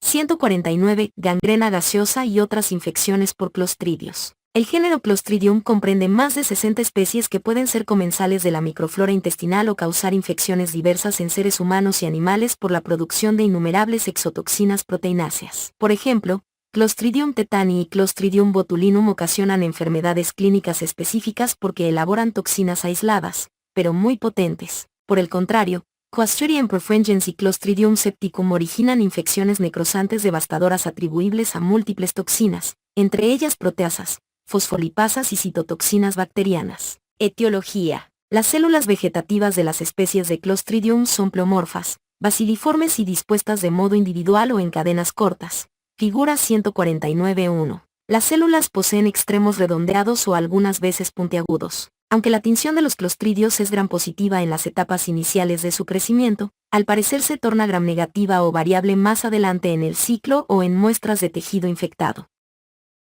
149. Gangrena gaseosa y otras infecciones por clostridios. El género Clostridium comprende más de 60 especies que pueden ser comensales de la microflora intestinal o causar infecciones diversas en seres humanos y animales por la producción de innumerables exotoxinas proteináceas. Por ejemplo, Clostridium tetani y Clostridium botulinum ocasionan enfermedades clínicas específicas porque elaboran toxinas aisladas, pero muy potentes. Por el contrario, Clostridium perfringens y Clostridium septicum originan infecciones necrosantes devastadoras atribuibles a múltiples toxinas, entre ellas proteasas, fosfolipasas y citotoxinas bacterianas. Etiología. Las células vegetativas de las especies de Clostridium son pleomorfas, basiliformes y dispuestas de modo individual o en cadenas cortas. Figura 149.1. Las células poseen extremos redondeados o algunas veces puntiagudos. Aunque la tinción de los clostridios es gram positiva en las etapas iniciales de su crecimiento, al parecer se torna gram negativa o variable más adelante en el ciclo o en muestras de tejido infectado.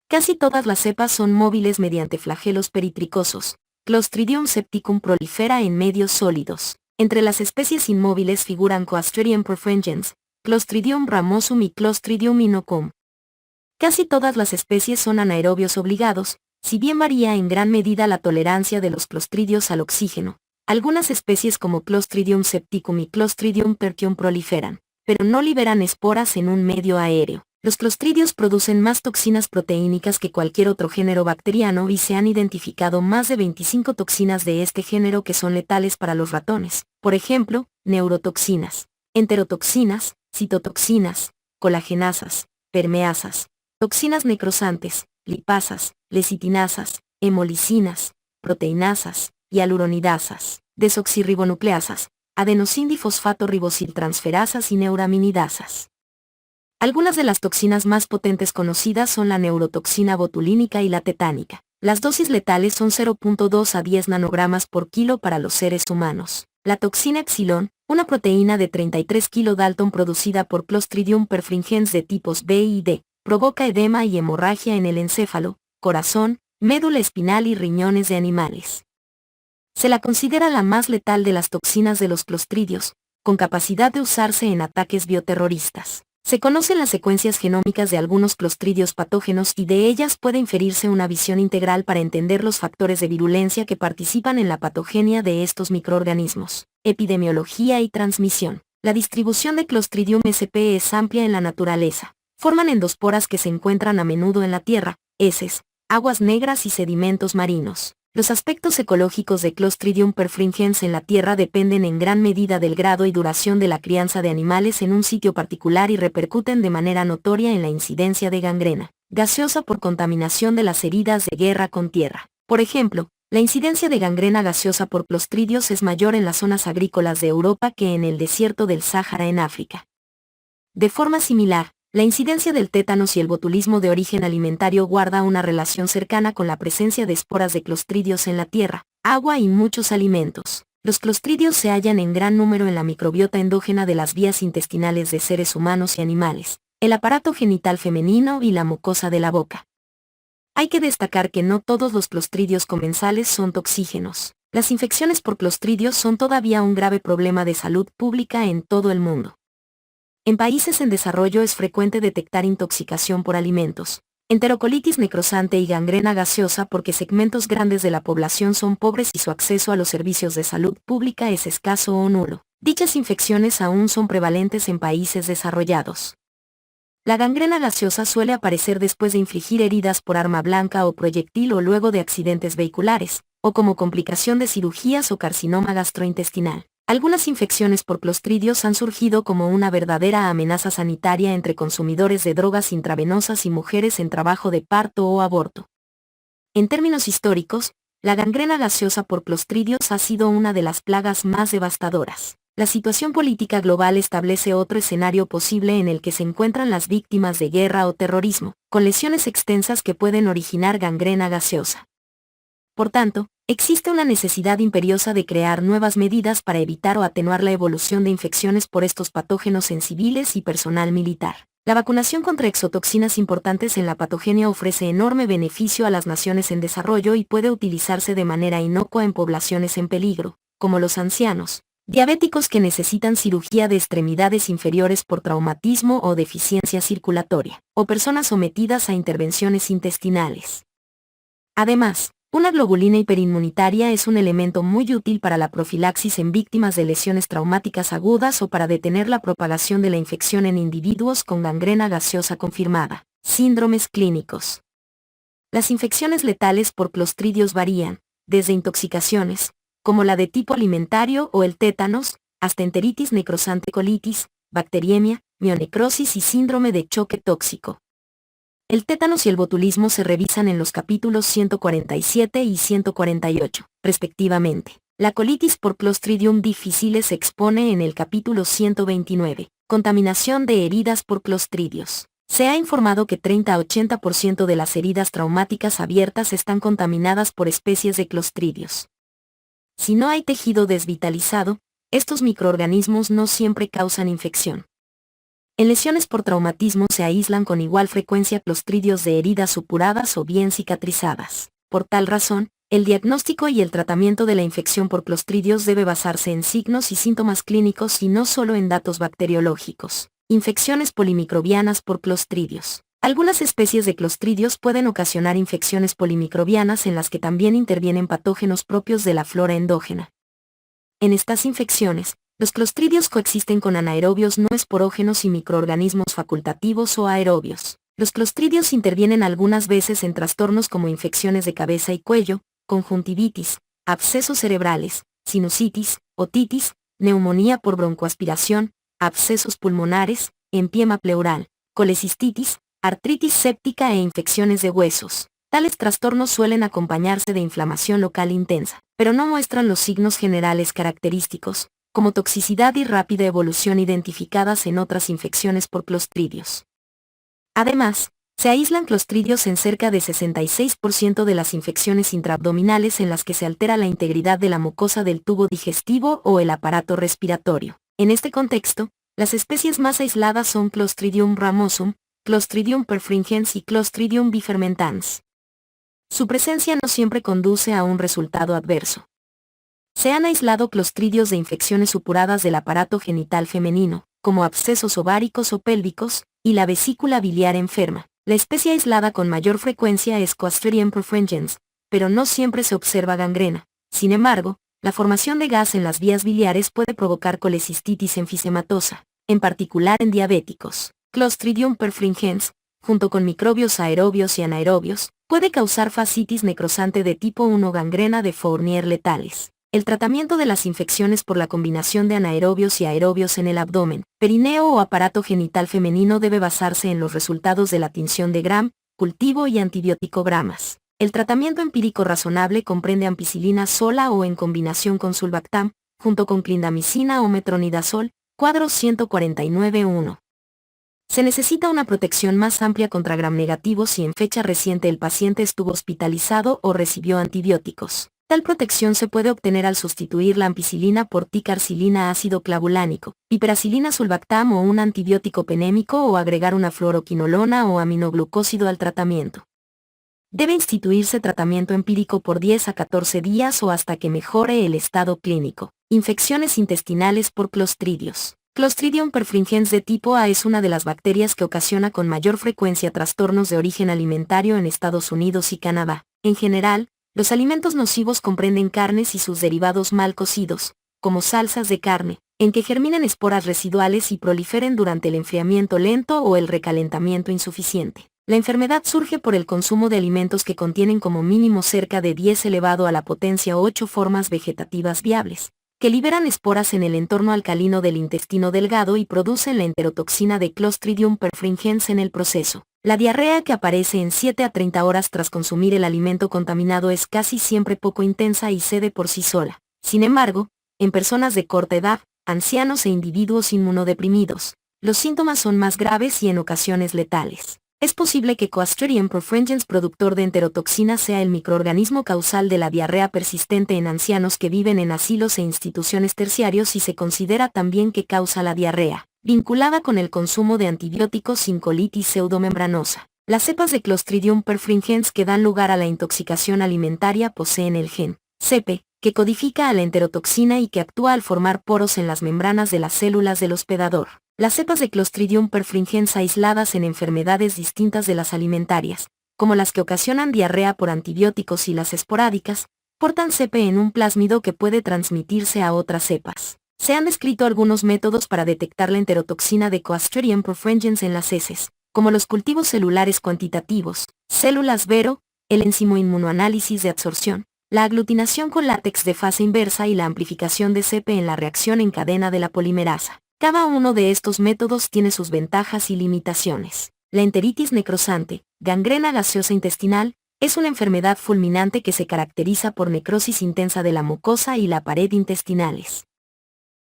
Casi todas las cepas son móviles mediante flagelos peritricosos. Clostridium septicum prolifera en medios sólidos. Entre las especies inmóviles figuran Clostridium perfringens, Clostridium ramosum y Clostridium inoculum. Casi todas las especies son anaerobios obligados, si bien varía en gran medida la tolerancia de los clostridios al oxígeno. Algunas especies como Clostridium septicum y Clostridium tertium proliferan, pero no liberan esporas en un medio aéreo. Los clostridios producen más toxinas proteínicas que cualquier otro género bacteriano y se han identificado más de 25 toxinas de este género que son letales para los ratones. Por ejemplo, neurotoxinas, enterotoxinas, citotoxinas, colagenasas, permeasas, toxinas necrosantes, lipasas, lecitinasas, hemolicinas, proteinasas, hialuronidasas, desoxirribonucleasas, adenosindifosfato ribosiltransferasas y neuraminidasas. Algunas de las toxinas más potentes conocidas son la neurotoxina botulínica y la tetánica. Las dosis letales son 0.2 a 10 nanogramas por kilo para los seres humanos. La toxina epsilon, una proteína de 33 kilodalton producida por Clostridium perfringens de tipos B y D, provoca edema y hemorragia en el encéfalo, corazón, médula espinal y riñones de animales. Se la considera la más letal de las toxinas de los clostridios, con capacidad de usarse en ataques bioterroristas. Se conocen las secuencias genómicas de algunos clostridios patógenos y de ellas puede inferirse una visión integral para entender los factores de virulencia que participan en la patogenia de estos microorganismos. Epidemiología y transmisión. La distribución de Clostridium sp es amplia en la naturaleza. Forman endosporas que se encuentran a menudo en la tierra, heces, aguas negras y sedimentos marinos. Los aspectos ecológicos de Clostridium perfringens en la tierra dependen en gran medida del grado y duración de la crianza de animales en un sitio particular y repercuten de manera notoria en la incidencia de gangrena gaseosa por contaminación de las heridas de guerra con tierra. Por ejemplo, la incidencia de gangrena gaseosa por clostridios es mayor en las zonas agrícolas de Europa que en el desierto del Sáhara en África. De forma similar, la incidencia del tétanos y el botulismo de origen alimentario guarda una relación cercana con la presencia de esporas de clostridios en la tierra, agua y muchos alimentos. Los clostridios se hallan en gran número en la microbiota endógena de las vías intestinales de seres humanos y animales, el aparato genital femenino y la mucosa de la boca. Hay que destacar que no todos los clostridios comensales son toxígenos. Las infecciones por clostridios son todavía un grave problema de salud pública en todo el mundo. En países en desarrollo es frecuente detectar intoxicación por alimentos, enterocolitis necrosante y gangrena gaseosa porque segmentos grandes de la población son pobres y su acceso a los servicios de salud pública es escaso o nulo. Dichas infecciones aún son prevalentes en países desarrollados. La gangrena gaseosa suele aparecer después de infligir heridas por arma blanca o proyectil o luego de accidentes vehiculares, o como complicación de cirugías o carcinoma gastrointestinal. Algunas infecciones por clostridios han surgido como una verdadera amenaza sanitaria entre consumidores de drogas intravenosas y mujeres en trabajo de parto o aborto. En términos históricos, la gangrena gaseosa por clostridios ha sido una de las plagas más devastadoras. La situación política global establece otro escenario posible en el que se encuentran las víctimas de guerra o terrorismo, con lesiones extensas que pueden originar gangrena gaseosa. Por tanto, existe una necesidad imperiosa de crear nuevas medidas para evitar o atenuar la evolución de infecciones por estos patógenos en civiles y personal militar. La vacunación contra exotoxinas importantes en la patogenia ofrece enorme beneficio a las naciones en desarrollo y puede utilizarse de manera inocua en poblaciones en peligro, como los ancianos, Diabéticos que necesitan cirugía de extremidades inferiores por traumatismo o deficiencia circulatoria, o personas sometidas a intervenciones intestinales. Además, una globulina hiperinmunitaria es un elemento muy útil para la profilaxis en víctimas de lesiones traumáticas agudas o para detener la propagación de la infección en individuos con gangrena gaseosa confirmada. Síndromes clínicos. Las infecciones letales por clostridios varían, desde intoxicaciones, como la de tipo alimentario o el tétanos, hasta enteritis necrosante, colitis, bacteriemia, mionecrosis y síndrome de choque tóxico. El tétanos y el botulismo se revisan en los capítulos 147 y 148, respectivamente. La colitis por Clostridium difficile se expone en el capítulo 129, contaminación de heridas por clostridios. Se ha informado que 30 a 80% de las heridas traumáticas abiertas están contaminadas por especies de clostridios. Si no hay tejido desvitalizado, estos microorganismos no siempre causan infección. En lesiones por traumatismo se aíslan con igual frecuencia clostridios de heridas supuradas o bien cicatrizadas. Por tal razón, el diagnóstico y el tratamiento de la infección por clostridios debe basarse en signos y síntomas clínicos y no solo en datos bacteriológicos. Infecciones polimicrobianas por clostridios. Algunas especies de clostridios pueden ocasionar infecciones polimicrobianas en las que también intervienen patógenos propios de la flora endógena. En estas infecciones, los clostridios coexisten con anaerobios no esporógenos y microorganismos facultativos o aerobios. Los clostridios intervienen algunas veces en trastornos como infecciones de cabeza y cuello, conjuntivitis, abscesos cerebrales, sinusitis, otitis, neumonía por broncoaspiración, abscesos pulmonares, empiema pleural, colecistitis, artritis séptica e infecciones de huesos. Tales trastornos suelen acompañarse de inflamación local intensa, pero no muestran los signos generales característicos, como toxicidad y rápida evolución identificadas en otras infecciones por clostridios. Además, se aíslan clostridios en cerca de 66% de las infecciones intraabdominales en las que se altera la integridad de la mucosa del tubo digestivo o el aparato respiratorio. En este contexto, las especies más aisladas son Clostridium ramosum, Clostridium perfringens y Clostridium bifermentans. Su presencia no siempre conduce a un resultado adverso. Se han aislado clostridios de infecciones supuradas del aparato genital femenino, como abscesos ováricos o pélvicos, y la vesícula biliar enferma. La especie aislada con mayor frecuencia es Clostridium perfringens, pero no siempre se observa gangrena. Sin embargo, la formación de gas en las vías biliares puede provocar colecistitis enfisematosa, en particular en diabéticos. Clostridium perfringens, junto con microbios aerobios y anaerobios, puede causar fascitis necrosante de tipo 1 gangrena de Fournier letales. El tratamiento de las infecciones por la combinación de anaerobios y aerobios en el abdomen, perineo o aparato genital femenino debe basarse en los resultados de la tinción de Gram, cultivo y antibiótico-gramas. El tratamiento empírico razonable comprende ampicilina sola o en combinación con sulbactam, junto con clindamicina o metronidazol, cuadro 149.1. Se necesita una protección más amplia contra gram negativos si en fecha reciente el paciente estuvo hospitalizado o recibió antibióticos. Tal protección se puede obtener al sustituir la ampicilina por ticarcilina ácido clavulánico, piperacilina sulbactam o un antibiótico penémico o agregar una fluoroquinolona o aminoglucósido al tratamiento. Debe instituirse tratamiento empírico por 10 a 14 días o hasta que mejore el estado clínico. Infecciones intestinales por clostridios. Clostridium perfringens de tipo A es una de las bacterias que ocasiona con mayor frecuencia trastornos de origen alimentario en Estados Unidos y Canadá. En general, los alimentos nocivos comprenden carnes y sus derivados mal cocidos, como salsas de carne, en que germinan esporas residuales y proliferen durante el enfriamiento lento o el recalentamiento insuficiente. La enfermedad surge por el consumo de alimentos que contienen como mínimo cerca de 10 elevado a la potencia 8 formas vegetativas viables, que liberan esporas en el entorno alcalino del intestino delgado y producen la enterotoxina de Clostridium perfringens en el proceso. La diarrea que aparece en 7 a 30 horas tras consumir el alimento contaminado es casi siempre poco intensa y cede por sí sola. Sin embargo, en personas de corta edad, ancianos e individuos inmunodeprimidos, los síntomas son más graves y en ocasiones letales. Es posible que Clostridium perfringens productor de enterotoxina sea el microorganismo causal de la diarrea persistente en ancianos que viven en asilos e instituciones terciarios y se considera también que causa la diarrea, vinculada con el consumo de antibióticos sin colitis pseudomembranosa. Las cepas de Clostridium perfringens que dan lugar a la intoxicación alimentaria poseen el gen CP, que codifica a la enterotoxina y que actúa al formar poros en las membranas de las células del hospedador. Las cepas de Clostridium perfringens aisladas en enfermedades distintas de las alimentarias, como las que ocasionan diarrea por antibióticos y las esporádicas, portan cepe en un plásmido que puede transmitirse a otras cepas. Se han descrito algunos métodos para detectar la enterotoxina de Clostridium perfringens en las heces, como los cultivos celulares cuantitativos, células Vero, el enzimo inmunoanálisis de absorción, la aglutinación con látex de fase inversa y la amplificación de cepe en la reacción en cadena de la polimerasa. Cada uno de estos métodos tiene sus ventajas y limitaciones. La enteritis necrosante, gangrena gaseosa intestinal, es una enfermedad fulminante que se caracteriza por necrosis intensa de la mucosa y la pared intestinales.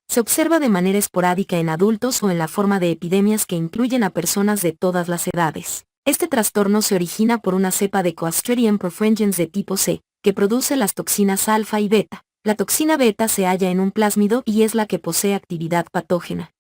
Se observa de manera esporádica en adultos o en la forma de epidemias que incluyen a personas de todas las edades. Este trastorno se origina por una cepa de Clostridium perfringens de tipo C, que produce las toxinas alfa y beta. La toxina beta se halla en un plásmido y es la que posee actividad patógena.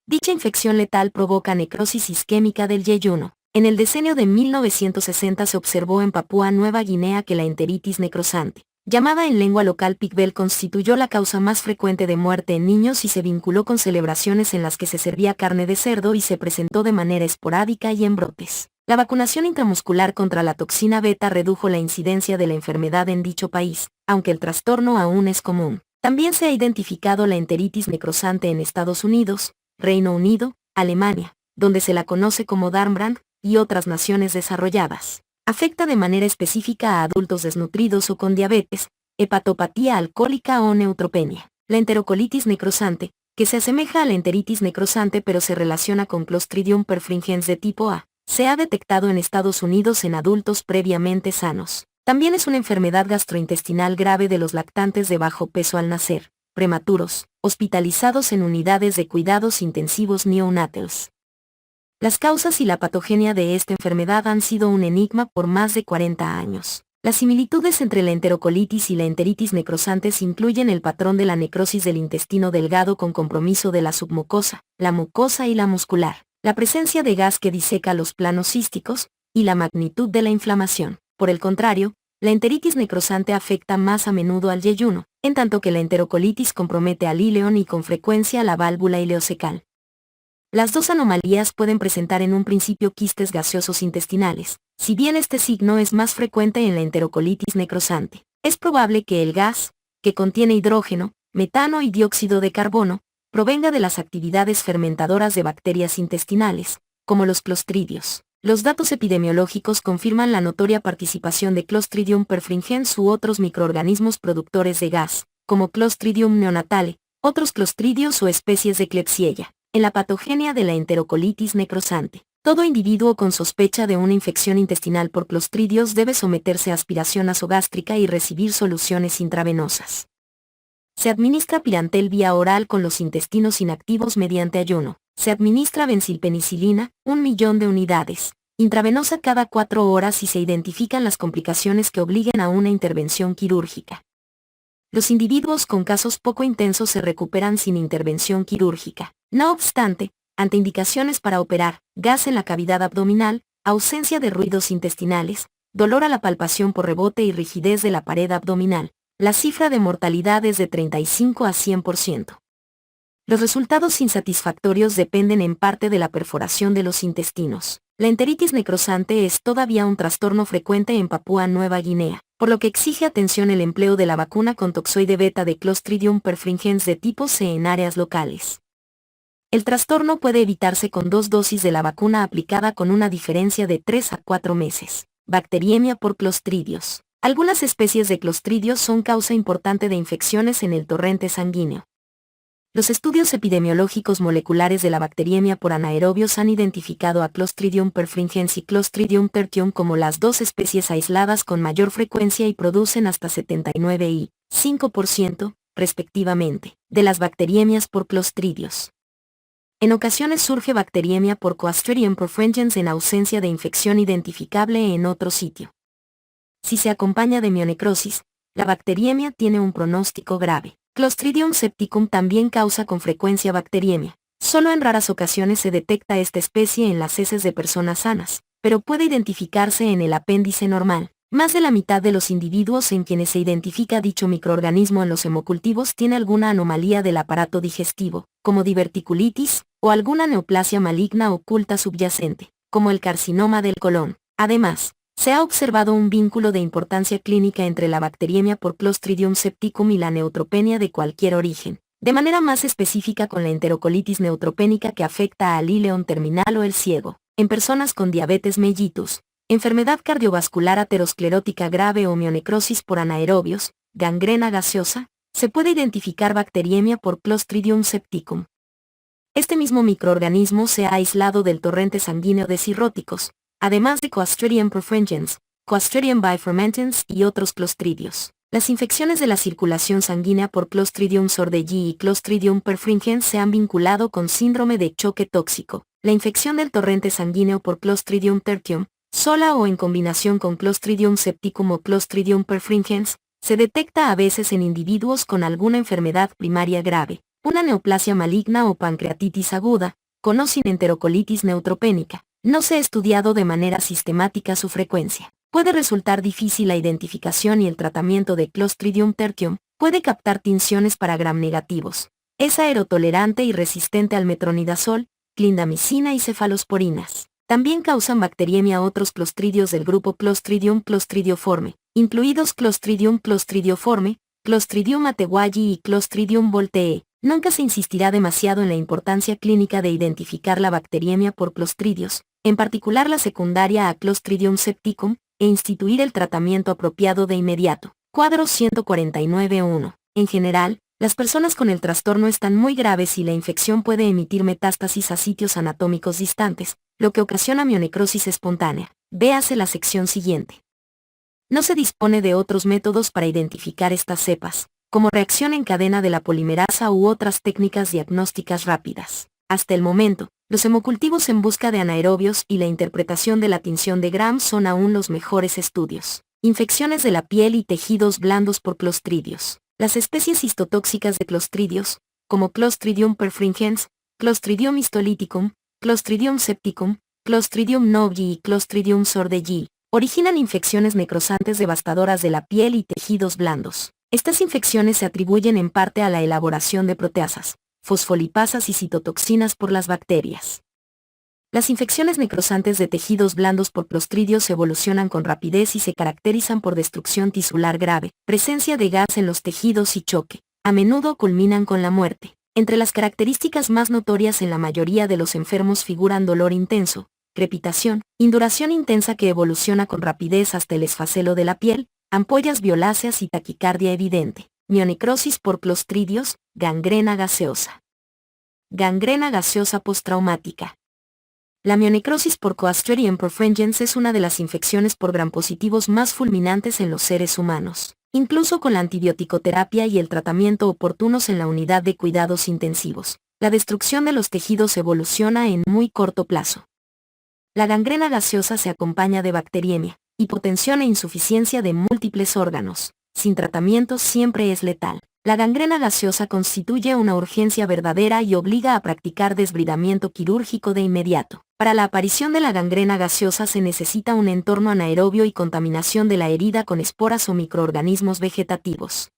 Dicha infección letal provoca necrosis isquémica del yeyuno. En el decenio de 1960 se observó en Papúa Nueva Guinea que la enteritis necrosante, llamada en lengua local picbel, constituyó la causa más frecuente de muerte en niños y se vinculó con celebraciones en las que se servía carne de cerdo y se presentó de manera esporádica y en brotes. La vacunación intramuscular contra la toxina beta redujo la incidencia de la enfermedad en dicho país, aunque el trastorno aún es común. También se ha identificado la enteritis necrosante en Estados Unidos, Reino Unido, Alemania, donde se la conoce como Darmbrand, y otras naciones desarrolladas. Afecta de manera específica a adultos desnutridos o con diabetes, hepatopatía alcohólica o neutropenia. La enterocolitis necrosante, que se asemeja a la enteritis necrosante pero se relaciona con Clostridium perfringens de tipo A, se ha detectado en Estados Unidos en adultos previamente sanos. También es una enfermedad gastrointestinal grave de los lactantes de bajo peso al nacer, prematuros, hospitalizados en unidades de cuidados intensivos neonatals. Las causas y la patogenia de esta enfermedad han sido un enigma por más de 40 años. Las similitudes entre la enterocolitis y la enteritis necrosantes incluyen el patrón de la necrosis del intestino delgado con compromiso de la submucosa, la mucosa y la muscular, la presencia de gas que diseca los planos císticos, y la magnitud de la inflamación. Por el contrario, la enteritis necrosante afecta más a menudo al yeyuno, en tanto que la enterocolitis compromete al íleon y con frecuencia la válvula ileocecal. Las dos anomalías pueden presentar en un principio quistes gaseosos intestinales, si bien este signo es más frecuente en la enterocolitis necrosante. Es probable que el gas, que contiene hidrógeno, metano y dióxido de carbono, provenga de las actividades fermentadoras de bacterias intestinales, como los clostridios. Los datos epidemiológicos confirman la notoria participación de Clostridium perfringens u otros microorganismos productores de gas, como Clostridium neonatale, otros clostridios o especies de Klebsiella, en la patogenia de la enterocolitis necrosante. Todo individuo con sospecha de una infección intestinal por clostridios debe someterse a aspiración nasogástrica y recibir soluciones intravenosas. Se administra Pirantel vía oral con los intestinos inactivos mediante ayuno. Se administra benzilpenicilina, 1 millón de unidades, intravenosa cada 4 horas y se identifican las complicaciones que obliguen a una intervención quirúrgica. Los individuos con casos poco intensos se recuperan sin intervención quirúrgica. No obstante, ante indicaciones para operar, gas en la cavidad abdominal, ausencia de ruidos intestinales, dolor a la palpación por rebote y rigidez de la pared abdominal, la cifra de mortalidad es de 35 a 100%. Los resultados insatisfactorios dependen en parte de la perforación de los intestinos. La enteritis necrosante es todavía un trastorno frecuente en Papúa Nueva Guinea, por lo que exige atención el empleo de la vacuna con toxoide beta de Clostridium perfringens de tipo C en áreas locales. El trastorno puede evitarse con 2 dosis de la vacuna aplicada con una diferencia de 3 a 4 meses. Bacteriemia por clostridios. Algunas especies de clostridios son causa importante de infecciones en el torrente sanguíneo. Los estudios epidemiológicos moleculares de la bacteriemia por anaerobios han identificado a Clostridium perfringens y Clostridium tertium como las dos especies aisladas con mayor frecuencia y producen hasta 79 y 5%, respectivamente, de las bacteriemias por clostridios. En ocasiones surge bacteriemia por Clostridium perfringens en ausencia de infección identificable en otro sitio. Si se acompaña de mionecrosis, la bacteriemia tiene un pronóstico grave. Clostridium septicum también causa con frecuencia bacteriemia. Solo en raras ocasiones se detecta esta especie en las heces de personas sanas, pero puede identificarse en el apéndice normal. Más de la mitad de los individuos en quienes se identifica dicho microorganismo en los hemocultivos tiene alguna anomalía del aparato digestivo, como diverticulitis, o alguna neoplasia maligna oculta subyacente, como el carcinoma del colon. Además, se ha observado un vínculo de importancia clínica entre la bacteriemia por Clostridium septicum y la neutropenia de cualquier origen, de manera más específica con la enterocolitis neutropénica que afecta al íleon terminal o el ciego, en personas con diabetes mellitus, enfermedad cardiovascular aterosclerótica grave o mionecrosis por anaerobios, gangrena gaseosa, se puede identificar bacteriemia por Clostridium septicum. Este mismo microorganismo se ha aislado del torrente sanguíneo de cirróticos, además de Clostridium perfringens, Clostridium bifragmentans y otros clostridios. Las infecciones de la circulación sanguínea por Clostridium sordellii y Clostridium perfringens se han vinculado con síndrome de choque tóxico. La infección del torrente sanguíneo por Clostridium tertium, sola o en combinación con Clostridium septicum o Clostridium perfringens, se detecta a veces en individuos con alguna enfermedad primaria grave, una neoplasia maligna o pancreatitis aguda, con o sin enterocolitis neutropénica. No se ha estudiado de manera sistemática su frecuencia. Puede resultar difícil la identificación y el tratamiento de Clostridium tertium puede captar tinciones para gram negativos. Es aerotolerante y resistente al metronidazol, clindamicina y cefalosporinas. También causan bacteriemia otros clostridios del grupo Clostridium clostridioforme, incluidos Clostridium clostridioforme, Clostridium attewayi y Clostridium voltee. Nunca se insistirá demasiado en la importancia clínica de identificar la bacteriemia por clostridios, en particular la secundaria a Clostridium septicum, e instituir el tratamiento apropiado de inmediato. Cuadro 149.1. En general, las personas con el trastorno están muy graves y la infección puede emitir metástasis a sitios anatómicos distantes, lo que ocasiona mionecrosis espontánea. Véase la sección siguiente. No se dispone de otros métodos para identificar estas cepas, como reacción en cadena de la polimerasa u otras técnicas diagnósticas rápidas. Hasta el momento, los hemocultivos en busca de anaerobios y la interpretación de la tinción de Gram son aún los mejores estudios. Infecciones de la piel y tejidos blandos por clostridios. Las especies histotóxicas de clostridios, como Clostridium perfringens, Clostridium histolyticum, Clostridium septicum, Clostridium noblei y Clostridium sordellii, originan infecciones necrosantes devastadoras de la piel y tejidos blandos. Estas infecciones se atribuyen en parte a la elaboración de proteasas, fosfolipasas y citotoxinas por las bacterias. Las infecciones necrosantes de tejidos blandos por clostridios evolucionan con rapidez y se caracterizan por destrucción tisular grave, presencia de gas en los tejidos y choque. A menudo culminan con la muerte. Entre las características más notorias en la mayoría de los enfermos figuran dolor intenso, crepitación, induración intensa que evoluciona con rapidez hasta el esfacelo de la piel, ampollas violáceas y taquicardia evidente, mionecrosis por clostridios, gangrena gaseosa. Gangrena gaseosa postraumática. La mionecrosis por Clostridium perfringens es una de las infecciones por gram positivos más fulminantes en los seres humanos. Incluso con la antibioticoterapia y el tratamiento oportunos en la unidad de cuidados intensivos, la destrucción de los tejidos evoluciona en muy corto plazo. La gangrena gaseosa se acompaña de bacteriemia, hipotensión e insuficiencia de múltiples órganos. Sin tratamiento siempre es letal. La gangrena gaseosa constituye una urgencia verdadera y obliga a practicar desbridamiento quirúrgico de inmediato. Para la aparición de la gangrena gaseosa se necesita un entorno anaerobio y contaminación de la herida con esporas o microorganismos vegetativos.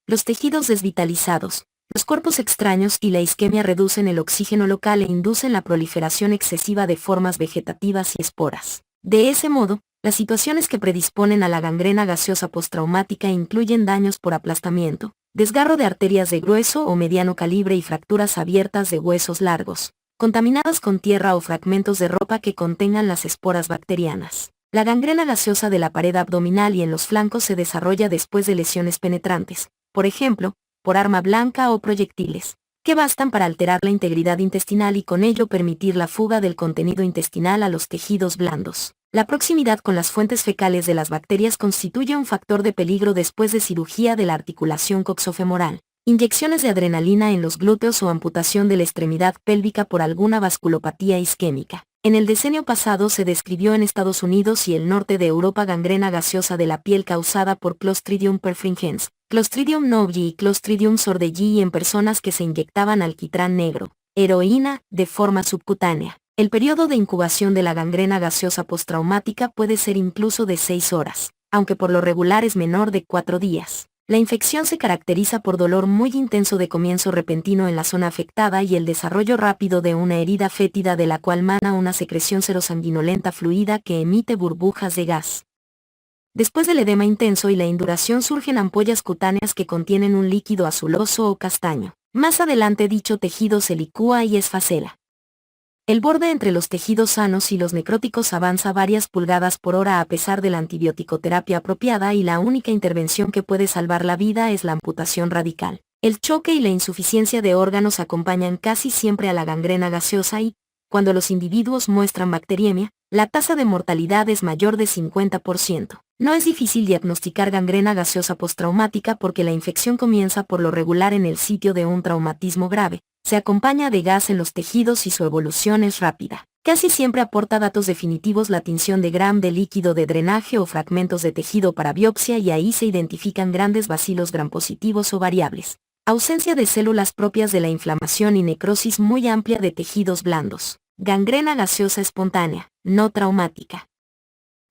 Los tejidos desvitalizados, los cuerpos extraños y la isquemia reducen el oxígeno local e inducen la proliferación excesiva de formas vegetativas y esporas. De ese modo, las situaciones que predisponen a la gangrena gaseosa postraumática incluyen daños por aplastamiento, desgarro de arterias de grueso o mediano calibre y fracturas abiertas de huesos largos, contaminadas con tierra o fragmentos de ropa que contengan las esporas bacterianas. La gangrena gaseosa de la pared abdominal y en los flancos se desarrolla después de lesiones penetrantes, por ejemplo, por arma blanca o proyectiles, que bastan para alterar la integridad intestinal y con ello permitir la fuga del contenido intestinal a los tejidos blandos. La proximidad con las fuentes fecales de las bacterias constituye un factor de peligro después de cirugía de la articulación coxofemoral, inyecciones de adrenalina en los glúteos o amputación de la extremidad pélvica por alguna vasculopatía isquémica. En el decenio pasado se describió en Estados Unidos y el norte de Europa gangrena gaseosa de la piel causada por Clostridium perfringens, Clostridium noblei y Clostridium sordellii en personas que se inyectaban alquitrán negro, heroína, de forma subcutánea. El periodo de incubación de la gangrena gaseosa postraumática puede ser incluso de 6 horas. aunque por lo regular es menor de 4 días. La infección se caracteriza por dolor muy intenso de comienzo repentino en la zona afectada y el desarrollo rápido de una herida fétida de la cual mana una secreción serosanguinolenta fluida que emite burbujas de gas. Después del edema intenso y la induración surgen ampollas cutáneas que contienen un líquido azuloso o castaño. Más adelante dicho tejido se licúa y esfacela. El borde entre los tejidos sanos y los necróticos avanza varias pulgadas por hora a pesar de la antibiótico-terapia apropiada y la única intervención que puede salvar la vida es la amputación radical. El choque y la insuficiencia de órganos acompañan casi siempre a la gangrena gaseosa y, cuando los individuos muestran bacteriemia, la tasa de mortalidad es mayor de 50%. No es difícil diagnosticar gangrena gaseosa postraumática porque la infección comienza por lo regular en el sitio de un traumatismo grave. Se acompaña de gas en los tejidos y su evolución es rápida. Casi siempre aporta datos definitivos la tinción de Gram de líquido de drenaje o fragmentos de tejido para biopsia y ahí se identifican grandes bacilos gram positivos o variables. Ausencia de células propias de la inflamación y necrosis muy amplia de tejidos blandos. Gangrena gaseosa espontánea, no traumática.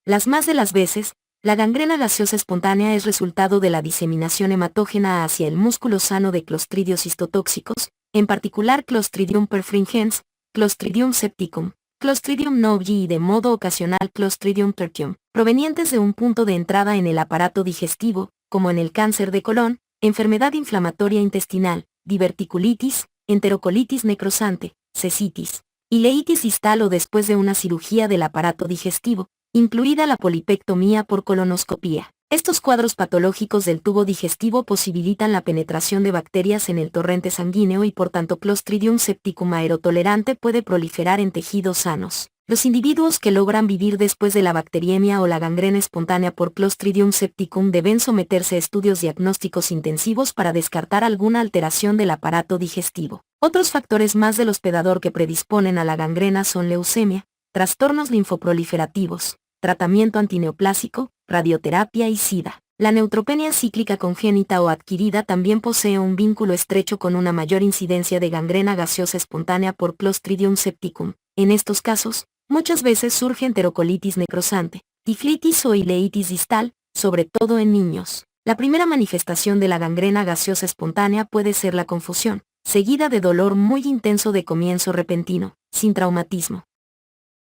Las más de las veces, la gangrena gaseosa espontánea es resultado de la diseminación hematógena hacia el músculo sano de clostridios cistotóxicos, en particular Clostridium perfringens, Clostridium septicum, Clostridium novi y de modo ocasional Clostridium tertium, provenientes de un punto de entrada en el aparato digestivo, como en el cáncer de colon, enfermedad inflamatoria intestinal, diverticulitis, enterocolitis necrosante, cecitis, ileitis distal o después de una cirugía del aparato digestivo, incluida la polipectomía por colonoscopía. Estos cuadros patológicos del tubo digestivo posibilitan la penetración de bacterias en el torrente sanguíneo y por tanto Clostridium septicum aerotolerante puede proliferar en tejidos sanos. Los individuos que logran vivir después de la bacteriemia o la gangrena espontánea por Clostridium septicum deben someterse a estudios diagnósticos intensivos para descartar alguna alteración del aparato digestivo. Otros factores más del hospedador que predisponen a la gangrena son leucemia, trastornos linfoproliferativos, tratamiento antineoplásico, radioterapia y SIDA. La neutropenia cíclica congénita o adquirida también posee un vínculo estrecho con una mayor incidencia de gangrena gaseosa espontánea por Clostridium septicum. En estos casos, muchas veces surge enterocolitis necrosante, tiflitis o ileitis distal, sobre todo en niños. La primera manifestación de la gangrena gaseosa espontánea puede ser la confusión, seguida de dolor muy intenso de comienzo repentino, sin traumatismo.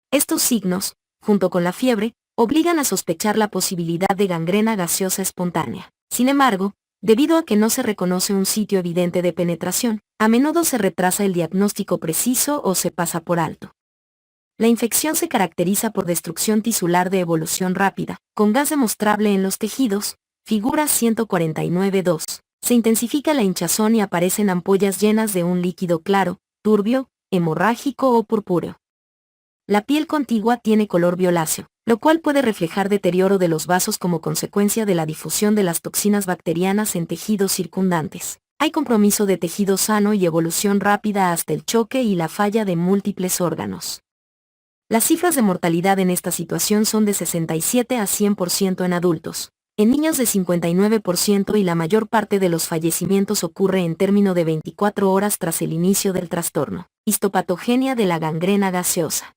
Estos signos, junto con la fiebre, obligan a sospechar la posibilidad de gangrena gaseosa espontánea. Sin embargo, debido a que no se reconoce un sitio evidente de penetración, a menudo se retrasa el diagnóstico preciso o se pasa por alto. La infección se caracteriza por destrucción tisular de evolución rápida, con gas demostrable en los tejidos, figura 149.2. Se intensifica la hinchazón y aparecen ampollas llenas de un líquido claro, turbio, hemorrágico o purpúreo. La piel contigua tiene color violáceo, lo cual puede reflejar deterioro de los vasos como consecuencia de la difusión de las toxinas bacterianas en tejidos circundantes. Hay compromiso de tejido sano y evolución rápida hasta el choque y la falla de múltiples órganos. Las cifras de mortalidad en esta situación son de 67 a 100% en adultos, en niños de 59% y la mayor parte de los fallecimientos ocurre en término de 24 horas tras el inicio del trastorno. Histopatogenia de la gangrena gaseosa.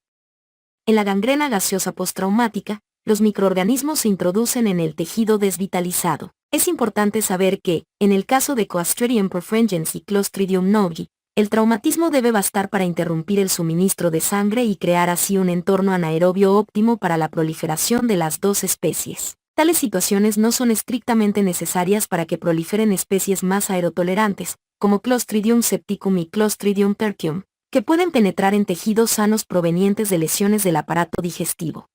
En la gangrena gaseosa postraumática, los microorganismos se introducen en el tejido desvitalizado. Es importante saber que, en el caso de Clostridium perfringens y Clostridium novi, el traumatismo debe bastar para interrumpir el suministro de sangre y crear así un entorno anaerobio óptimo para la proliferación de las dos especies. Tales situaciones no son estrictamente necesarias para que proliferen especies más aerotolerantes, como Clostridium septicum y Clostridium tertium, que pueden penetrar en tejidos sanos provenientes de lesiones del aparato digestivo.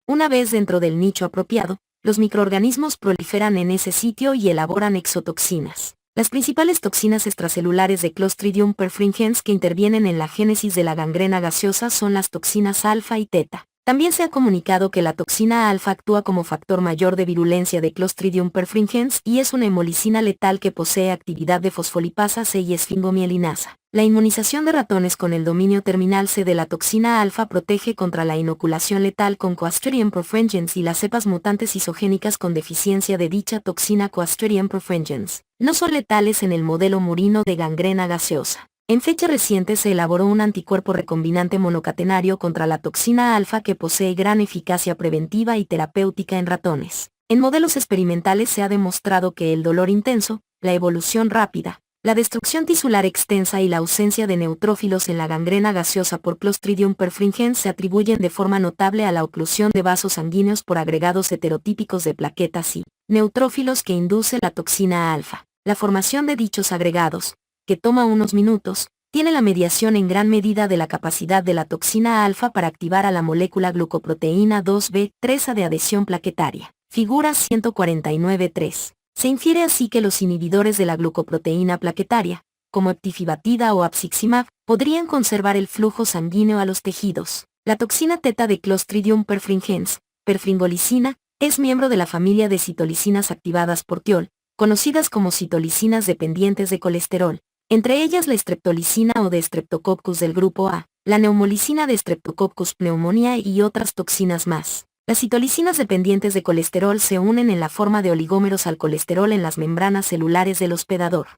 Una vez dentro del nicho apropiado, los microorganismos proliferan en ese sitio y elaboran exotoxinas. Las principales toxinas extracelulares de Clostridium perfringens que intervienen en la génesis de la gangrena gaseosa son las toxinas alfa y teta. También se ha comunicado que la toxina alfa actúa como factor mayor de virulencia de Clostridium perfringens y es una hemolicina letal que posee actividad de fosfolipasa C y esfingomielinasa. La inmunización de ratones con el dominio terminal C de la toxina alfa protege contra la inoculación letal con Clostridium perfringens y las cepas mutantes isogénicas con deficiencia de dicha toxina Clostridium perfringens no son letales en el modelo murino de gangrena gaseosa. En fecha reciente se elaboró un anticuerpo recombinante monocatenario contra la toxina alfa que posee gran eficacia preventiva y terapéutica en ratones. En modelos experimentales se ha demostrado que el dolor intenso, la evolución rápida, la destrucción tisular extensa y la ausencia de neutrófilos en la gangrena gaseosa por Clostridium perfringens se atribuyen de forma notable a la oclusión de vasos sanguíneos por agregados heterotípicos de plaquetas y neutrófilos que induce la toxina alfa. La formación de dichos agregados, que toma unos minutos, tiene la mediación en gran medida de la capacidad de la toxina alfa para activar a la molécula glucoproteína 2B3A de adhesión plaquetaria. Figura 149.3. Se infiere así que los inhibidores de la glucoproteína plaquetaria, como eptifibatida o apiximab, podrían conservar el flujo sanguíneo a los tejidos. La toxina teta de Clostridium perfringens, perfringolicina, es miembro de la familia de citolicinas activadas por tiol, conocidas como citolicinas dependientes de colesterol, entre ellas la streptolicina o de Streptococcus del grupo A, la neumolicina de Streptococcus pneumoniae y otras toxinas más. Las citolicinas dependientes de colesterol se unen en la forma de oligómeros al colesterol en las membranas celulares del hospedador.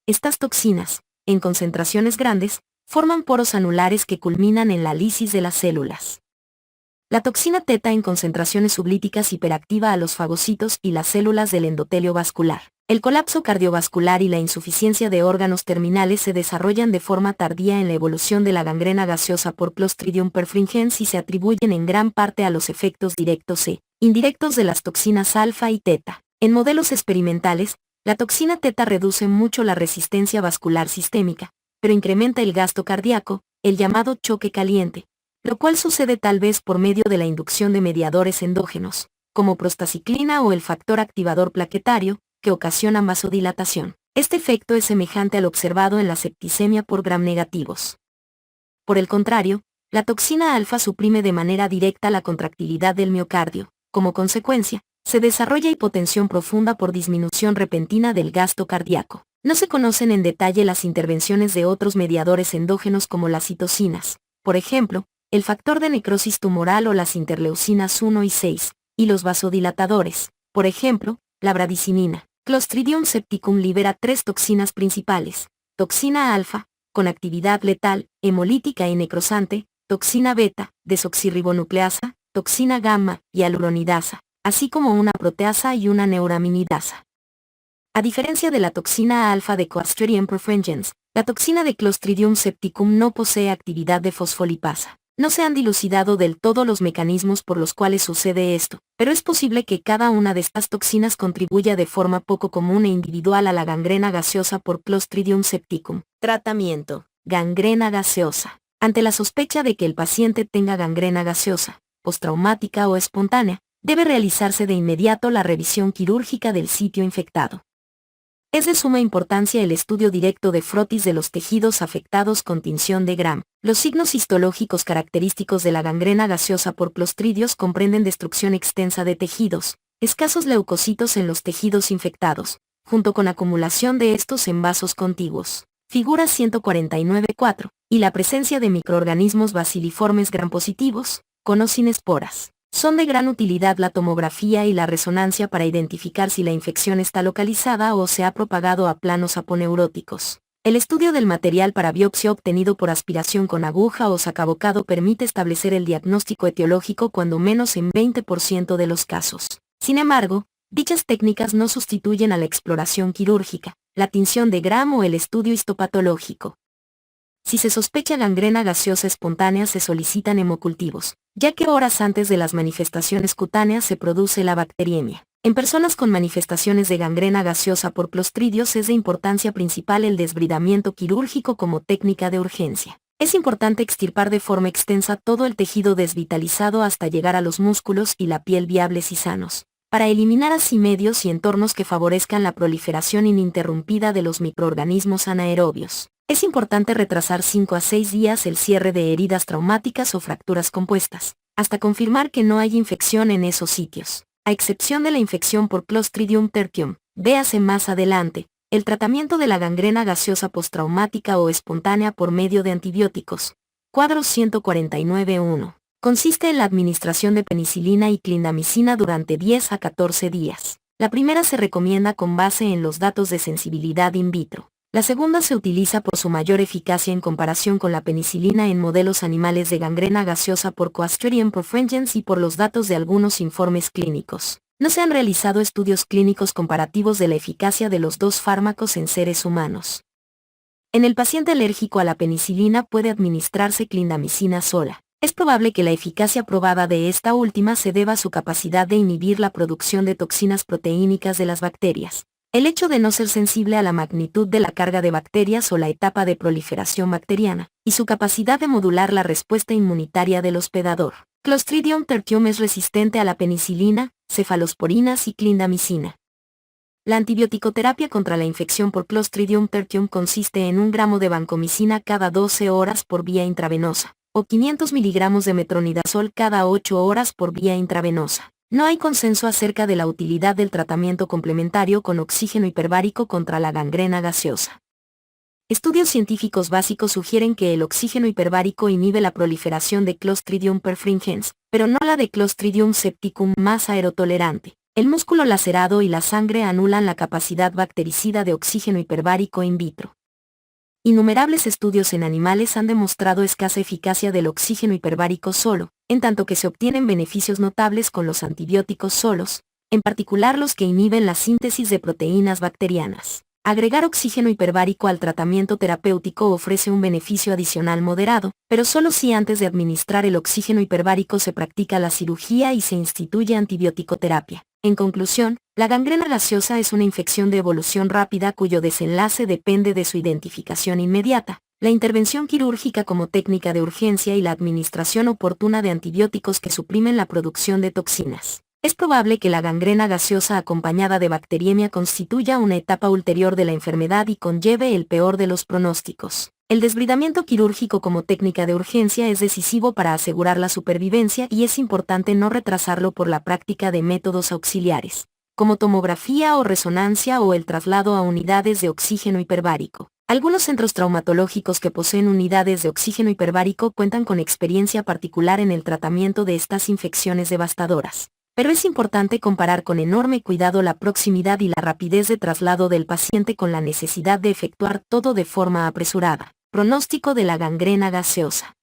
Estas toxinas, en concentraciones grandes, forman poros anulares que culminan en la lisis de las células. La toxina teta en concentraciones sublíticas hiperactiva a los fagocitos y las células del endotelio vascular. El colapso cardiovascular y la insuficiencia de órganos terminales se desarrollan de forma tardía en la evolución de la gangrena gaseosa por Clostridium perfringens y se atribuyen en gran parte a los efectos directos e indirectos de las toxinas alfa y teta. En modelos experimentales, la toxina teta reduce mucho la resistencia vascular sistémica, pero incrementa el gasto cardíaco, el llamado choque caliente, lo cual sucede tal vez por medio de la inducción de mediadores endógenos, como prostaciclina o el factor activador plaquetario, que ocasionan vasodilatación. Este efecto es semejante al observado en la septicemia por gram negativos. Por el contrario, la toxina alfa suprime de manera directa la contractilidad del miocardio. Como consecuencia, se desarrolla hipotensión profunda por disminución repentina del gasto cardíaco. No se conocen en detalle las intervenciones de otros mediadores endógenos como las citocinas, por ejemplo, el factor de necrosis tumoral o las interleucinas 1 y 6, y los vasodilatadores, por ejemplo, la bradicinina. Clostridium septicum libera tres toxinas principales: toxina alfa, con actividad letal, hemolítica y necrosante, toxina beta, desoxirribonucleasa, toxina gamma y aluronidasa, así como una proteasa y una neuraminidasa. A diferencia de la toxina alfa de Clostridium perfringens, la toxina de Clostridium septicum no posee actividad de fosfolipasa. No se han dilucidado del todo los mecanismos por los cuales sucede esto, pero es posible que cada una de estas toxinas contribuya de forma poco común e individual a la gangrena gaseosa por Clostridium septicum. Tratamiento: gangrena gaseosa. Ante la sospecha de que el paciente tenga gangrena gaseosa, postraumática o espontánea, debe realizarse de inmediato la revisión quirúrgica del sitio infectado. Es de suma importancia el estudio directo de frotis de los tejidos afectados con tinción de Gram. Los signos histológicos característicos de la gangrena gaseosa por Clostridios comprenden destrucción extensa de tejidos, escasos leucocitos en los tejidos infectados, junto con acumulación de estos en vasos contiguos. Figura 149.4, y la presencia de microorganismos baciliformes gram-positivos, con o sin esporas. Son de gran utilidad la tomografía y la resonancia para identificar si la infección está localizada o se ha propagado a planos aponeuróticos. El estudio del material para biopsia obtenido por aspiración con aguja o sacabocado permite establecer el diagnóstico etiológico cuando menos en 20% de los casos. Sin embargo, dichas técnicas no sustituyen a la exploración quirúrgica, la tinción de Gram o el estudio histopatológico. Si se sospecha gangrena gaseosa espontánea, se solicitan hemocultivos, ya que horas antes de las manifestaciones cutáneas se produce la bacteriemia. En personas con manifestaciones de gangrena gaseosa por Clostridios es de importancia principal el desbridamiento quirúrgico como técnica de urgencia. Es importante extirpar de forma extensa todo el tejido desvitalizado hasta llegar a los músculos y la piel viables y sanos, para eliminar asimedios y entornos que favorezcan la proliferación ininterrumpida de los microorganismos anaerobios. Es importante retrasar 5 a 6 días el cierre de heridas traumáticas o fracturas compuestas, hasta confirmar que no hay infección en esos sitios. A excepción de la infección por Clostridium tertium, véase más adelante, el tratamiento de la gangrena gaseosa postraumática o espontánea por medio de antibióticos. Cuadro 149.1. Consiste en la administración de penicilina y clindamicina durante 10 a 14 días. La primera se recomienda con base en los datos de sensibilidad in vitro. La segunda se utiliza por su mayor eficacia en comparación con la penicilina en modelos animales de gangrena gaseosa por Clostridium perfringens y por los datos de algunos informes clínicos. No se han realizado estudios clínicos comparativos de la eficacia de los dos fármacos en seres humanos. En el paciente alérgico a la penicilina puede administrarse clindamicina sola. Es probable que la eficacia probada de esta última se deba a su capacidad de inhibir la producción de toxinas proteínicas de las bacterias. El hecho de no ser sensible a la magnitud de la carga de bacterias o la etapa de proliferación bacteriana, y su capacidad de modular la respuesta inmunitaria del hospedador. Clostridium tertium es resistente a la penicilina, cefalosporinas y clindamicina. La antibiótico-terapia contra la infección por Clostridium tertium consiste en 1 gramo de vancomicina cada 12 horas por vía intravenosa, o 500 miligramos de metronidazol cada 8 horas por vía intravenosa. No hay consenso acerca de la utilidad del tratamiento complementario con oxígeno hiperbárico contra la gangrena gaseosa. Estudios científicos básicos sugieren que el oxígeno hiperbárico inhibe la proliferación de Clostridium perfringens, pero no la de Clostridium septicum más aerotolerante. El músculo lacerado y la sangre anulan la capacidad bactericida de oxígeno hiperbárico in vitro. Innumerables estudios en animales han demostrado escasa eficacia del oxígeno hiperbárico solo, en tanto que se obtienen beneficios notables con los antibióticos solos, en particular los que inhiben la síntesis de proteínas bacterianas. Agregar oxígeno hiperbárico al tratamiento terapéutico ofrece un beneficio adicional moderado, pero solo si antes de administrar el oxígeno hiperbárico se practica la cirugía y se instituye antibiótico-terapia. En conclusión, la gangrena gaseosa es una infección de evolución rápida cuyo desenlace depende de su identificación inmediata, la intervención quirúrgica como técnica de urgencia y la administración oportuna de antibióticos que suprimen la producción de toxinas. Es probable que la gangrena gaseosa acompañada de bacteriemia constituya una etapa ulterior de la enfermedad y conlleve el peor de los pronósticos. El desbridamiento quirúrgico como técnica de urgencia es decisivo para asegurar la supervivencia y es importante no retrasarlo por la práctica de métodos auxiliares, como tomografía o resonancia o el traslado a unidades de oxígeno hiperbárico. Algunos centros traumatológicos que poseen unidades de oxígeno hiperbárico cuentan con experiencia particular en el tratamiento de estas infecciones devastadoras. Pero es importante comparar con enorme cuidado la proximidad y la rapidez de traslado del paciente con la necesidad de efectuar todo de forma apresurada. Pronóstico de la gangrena gaseosa.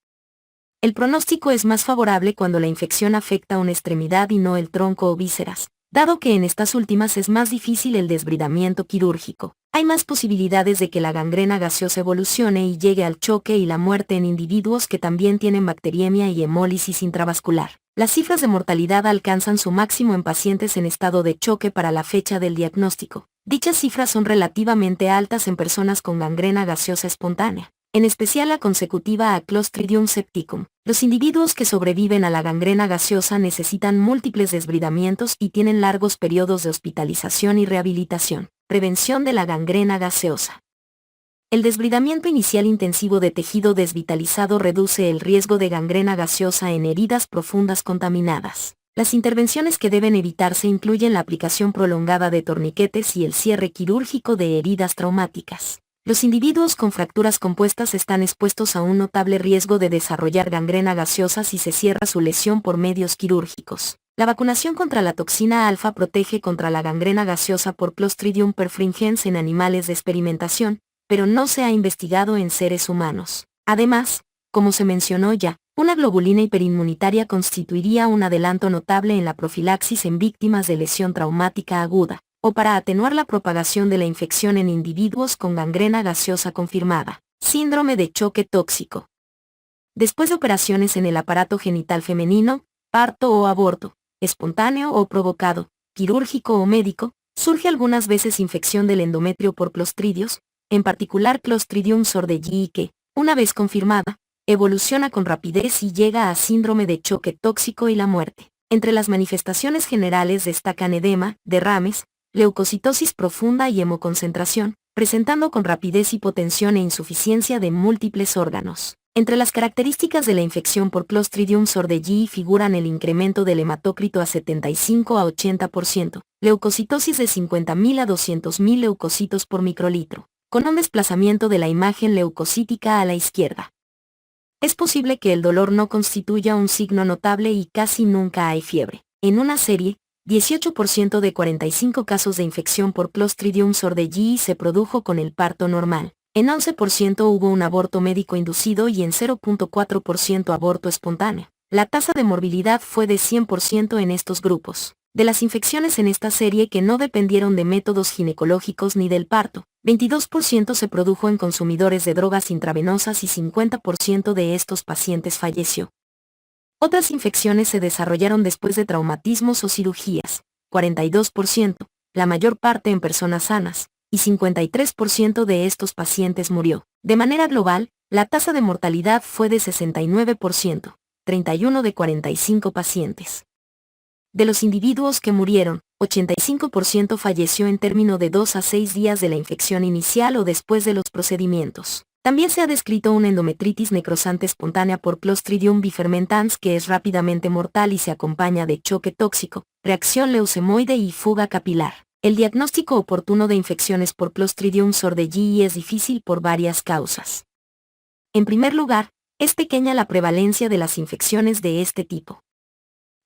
El pronóstico es más favorable cuando la infección afecta una extremidad y no el tronco o vísceras, dado que en estas últimas es más difícil el desbridamiento quirúrgico. Hay más posibilidades de que la gangrena gaseosa evolucione y llegue al choque y la muerte en individuos que también tienen bacteriemia y hemólisis intravascular. Las cifras de mortalidad alcanzan su máximo en pacientes en estado de choque para la fecha del diagnóstico. Dichas cifras son relativamente altas en personas con gangrena gaseosa espontánea, en especial la consecutiva a Clostridium septicum. Los individuos que sobreviven a la gangrena gaseosa necesitan múltiples desbridamientos y tienen largos periodos de hospitalización y rehabilitación. Prevención de la gangrena gaseosa. El desbridamiento inicial intensivo de tejido desvitalizado reduce el riesgo de gangrena gaseosa en heridas profundas contaminadas. Las intervenciones que deben evitarse incluyen la aplicación prolongada de torniquetes y el cierre quirúrgico de heridas traumáticas. Los individuos con fracturas compuestas están expuestos a un notable riesgo de desarrollar gangrena gaseosa si se cierra su lesión por medios quirúrgicos. La vacunación contra la toxina alfa protege contra la gangrena gaseosa por Clostridium perfringens en animales de experimentación, pero no se ha investigado en seres humanos. Además, como se mencionó ya, una globulina hiperinmunitaria constituiría un adelanto notable en la profilaxis en víctimas de lesión traumática aguda, o para atenuar la propagación de la infección en individuos con gangrena gaseosa confirmada. Síndrome de choque tóxico. Después de operaciones en el aparato genital femenino, parto o aborto, espontáneo o provocado, quirúrgico o médico, surge algunas veces infección del endometrio por clostridios, en particular Clostridium sordellii que, una vez confirmada, evoluciona con rapidez y llega a síndrome de choque tóxico y la muerte. Entre las manifestaciones generales destacan edema, derrames, leucocitosis profunda y hemoconcentración, presentando con rapidez hipotensión e insuficiencia de múltiples órganos. Entre las características de la infección por Clostridium sordellii figuran el incremento del hematócrito a 75 a 80%, leucocitosis de 50.000 a 200.000 leucocitos por microlitro, con un desplazamiento de la imagen leucocítica a la izquierda. Es posible que el dolor no constituya un signo notable y casi nunca hay fiebre. En una serie, 18% de 45 casos de infección por Clostridium sordellii se produjo con el parto normal. En 11% hubo un aborto médico inducido y en 0.4% aborto espontáneo. La tasa de morbilidad fue de 100% en estos grupos. De las infecciones en esta serie que no dependieron de métodos ginecológicos ni del parto, 22% se produjo en consumidores de drogas intravenosas y 50% de estos pacientes falleció. Otras infecciones se desarrollaron después de traumatismos o cirugías, 42%, la mayor parte en personas sanas, y 53% de estos pacientes murió. De manera global, la tasa de mortalidad fue de 69%, 31 de 45 pacientes. De los individuos que murieron, 85% falleció en término de 2 a 6 días de la infección inicial o después de los procedimientos. También se ha descrito una endometritis necrosante espontánea por Clostridium bifermentans que es rápidamente mortal y se acompaña de choque tóxico, reacción leucemoide y fuga capilar. El diagnóstico oportuno de infecciones por Clostridium sordellii es difícil por varias causas. En primer lugar, es pequeña la prevalencia de las infecciones de este tipo.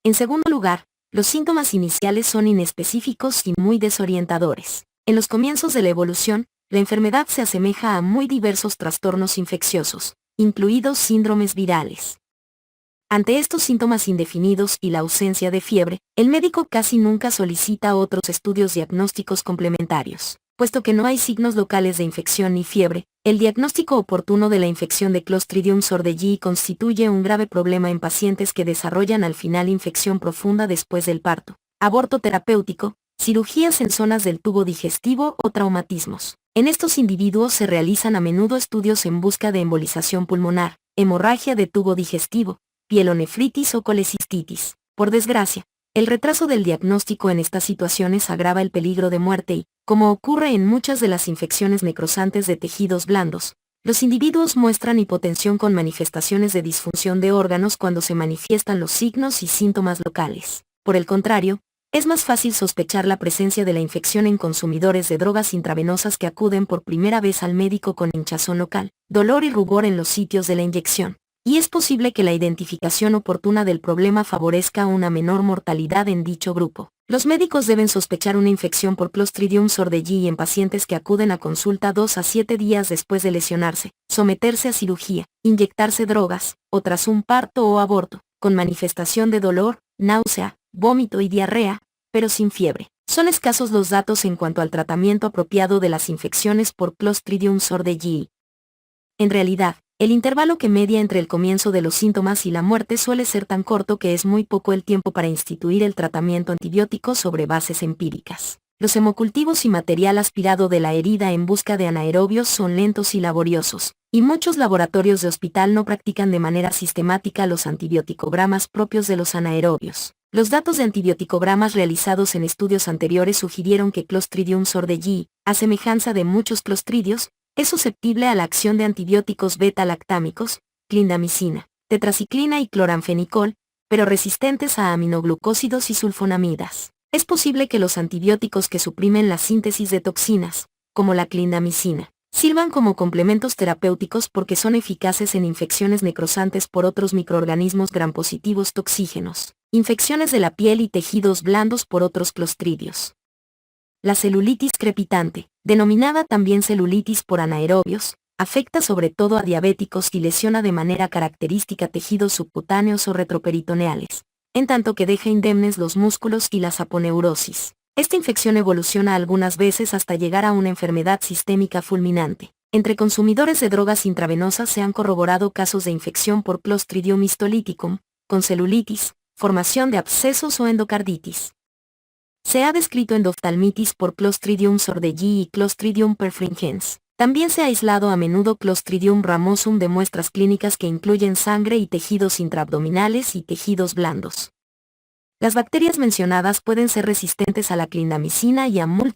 En segundo lugar, los síntomas iniciales son inespecíficos y muy desorientadores. En los comienzos de la evolución, la enfermedad se asemeja a muy diversos trastornos infecciosos, incluidos síndromes virales. Ante estos síntomas indefinidos y la ausencia de fiebre, el médico casi nunca solicita otros estudios diagnósticos complementarios. Puesto que no hay signos locales de infección ni fiebre, el diagnóstico oportuno de la infección de Clostridium sordellii constituye un grave problema en pacientes que desarrollan al final infección profunda después del parto, aborto terapéutico, cirugías en zonas del tubo digestivo o traumatismos. En estos individuos se realizan a menudo estudios en busca de embolización pulmonar, hemorragia de tubo digestivo, pielonefritis o colecistitis. Por desgracia, el retraso del diagnóstico en estas situaciones agrava el peligro de muerte y, como ocurre en muchas de las infecciones necrosantes de tejidos blandos, los individuos muestran hipotensión con manifestaciones de disfunción de órganos cuando se manifiestan los signos y síntomas locales. Por el contrario, es más fácil sospechar la presencia de la infección en consumidores de drogas intravenosas que acuden por primera vez al médico con hinchazón local, dolor y rubor en los sitios de la inyección. Y es posible que la identificación oportuna del problema favorezca una menor mortalidad en dicho grupo. Los médicos deben sospechar una infección por Clostridium sordellii en pacientes que acuden a consulta 2 a 7 días después de lesionarse, someterse a cirugía, inyectarse drogas, o tras un parto o aborto, con manifestación de dolor, náusea, vómito y diarrea, pero sin fiebre. Son escasos los datos en cuanto al tratamiento apropiado de las infecciones por Clostridium sordellii. En realidad, el intervalo que media entre el comienzo de los síntomas y la muerte suele ser tan corto que es muy poco el tiempo para instituir el tratamiento antibiótico sobre bases empíricas. Los hemocultivos y material aspirado de la herida en busca de anaerobios son lentos y laboriosos, y muchos laboratorios de hospital no practican de manera sistemática los antibioticogramas propios de los anaerobios. Los datos de antibioticogramas realizados en estudios anteriores sugirieron que Clostridium sordellii, a semejanza de muchos clostridios, es susceptible a la acción de antibióticos beta-lactámicos, clindamicina, tetraciclina y cloranfenicol, pero resistentes a aminoglucósidos y sulfonamidas. Es posible que los antibióticos que suprimen la síntesis de toxinas, como la clindamicina, sirvan como complementos terapéuticos porque son eficaces en infecciones necrosantes por otros microorganismos gram-positivos toxígenos, infecciones de la piel y tejidos blandos por otros clostridios. La celulitis crepitante, denominada también celulitis por anaerobios, afecta sobre todo a diabéticos y lesiona de manera característica tejidos subcutáneos o retroperitoneales, en tanto que deja indemnes los músculos y la saponeurosis. Esta infección evoluciona algunas veces hasta llegar a una enfermedad sistémica fulminante. Entre consumidores de drogas intravenosas se han corroborado casos de infección por Clostridium histolyticum, con celulitis, formación de abscesos o endocarditis. Se ha descrito endoftalmitis por Clostridium sordellii y Clostridium perfringens. También se ha aislado a menudo Clostridium ramosum de muestras clínicas que incluyen sangre y tejidos intraabdominales y tejidos blandos. Las bacterias mencionadas pueden ser resistentes a la clindamicina y a múltiples